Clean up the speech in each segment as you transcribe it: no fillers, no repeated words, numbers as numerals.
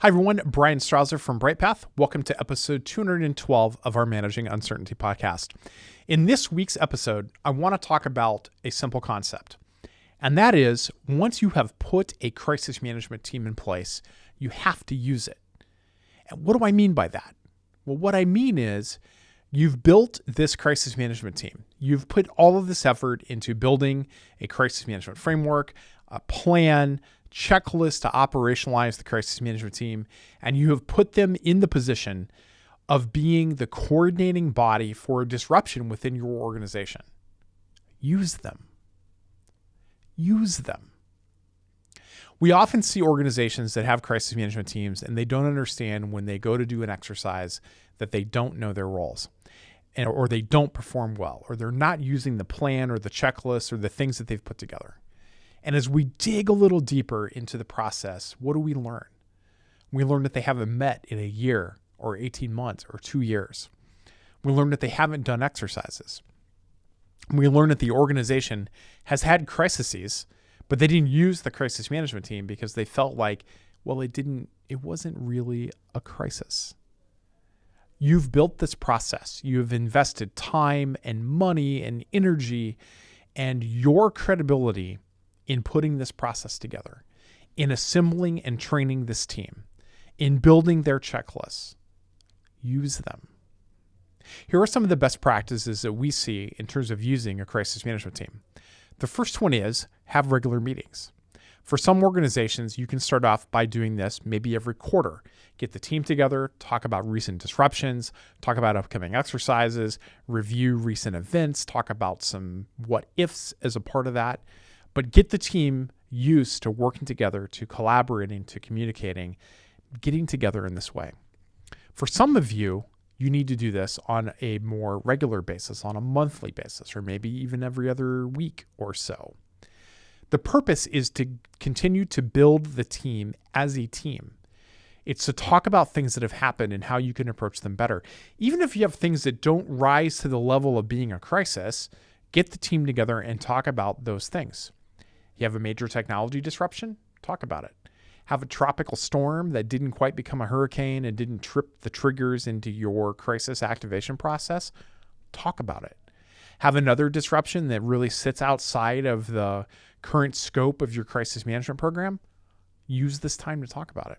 Hi everyone, Brian Strouser from BrightPath. Welcome to episode 212 of our Managing Uncertainty podcast. In this week's episode, I want to talk about a simple concept. And that is, once you have put a crisis management team in place, you have to use it. And what do I mean by that? Well, what I mean is, you've built this crisis management team. You've put all of this effort into building a crisis management framework, a plan, checklist to operationalize the crisis management team, and you have put them in the position of being the coordinating body for a disruption within your organization. Use them. Use them. We often see organizations that have crisis management teams and they don't understand when they go to do an exercise that they don't know their roles or they don't perform well, or they're not using the plan or the checklist or the things that they've put together. And as we dig a little deeper into the process, what do we learn? We learn that they haven't met in a year or 18 months or 2 years. We learn that they haven't done exercises. We learn that the organization has had crises, but they didn't use the crisis management team because they felt like, well, it wasn't really a crisis. You've built this process. You've invested time and money and energy and your credibility in putting this process together, in assembling and training this team, in building their checklists. Use them. Here are some of the best practices that we see in terms of using a crisis management team. The first one is have regular meetings. For some organizations, you can start off by doing this maybe every quarter. Get the team together, talk about recent disruptions, talk about upcoming exercises, review recent events, talk about some what ifs as a part of that. But get the team used to working together, to collaborating, to communicating, getting together in this way. For some of you, you need to do this on a more regular basis, on a monthly basis, or maybe even every other week or so. The purpose is to continue to build the team as a team. It's to talk about things that have happened and how you can approach them better. Even if you have things that don't rise to the level of being a crisis, get the team together and talk about those things. You have a major technology disruption? Talk about it. Have a tropical storm that didn't quite become a hurricane and didn't trip the triggers into your crisis activation process? Talk about it. Have another disruption that really sits outside of the current scope of your crisis management program? Use this time to talk about it.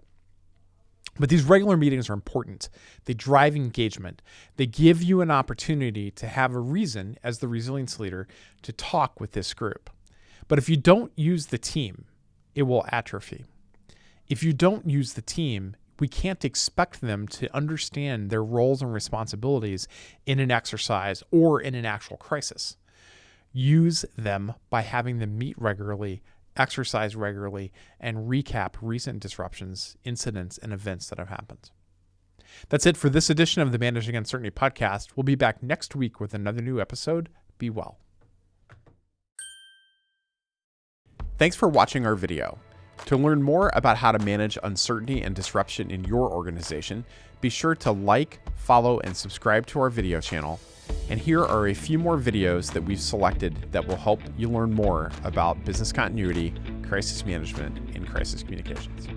But these regular meetings are important. They drive engagement. They give you an opportunity to have a reason as the resilience leader to talk with this group. But if you don't use the team, it will atrophy. If you don't use the team, we can't expect them to understand their roles and responsibilities in an exercise or in an actual crisis. Use them by having them meet regularly, exercise regularly, and recap recent disruptions, incidents, and events that have happened. That's it for this edition of the Managing Uncertainty podcast. We'll be back next week with another new episode. Be well. Thanks for watching our video. To learn more about how to manage uncertainty and disruption in your organization, be sure to like, follow, and subscribe to our video channel. And here are a few more videos that we've selected that will help you learn more about business continuity, crisis management, and crisis communications.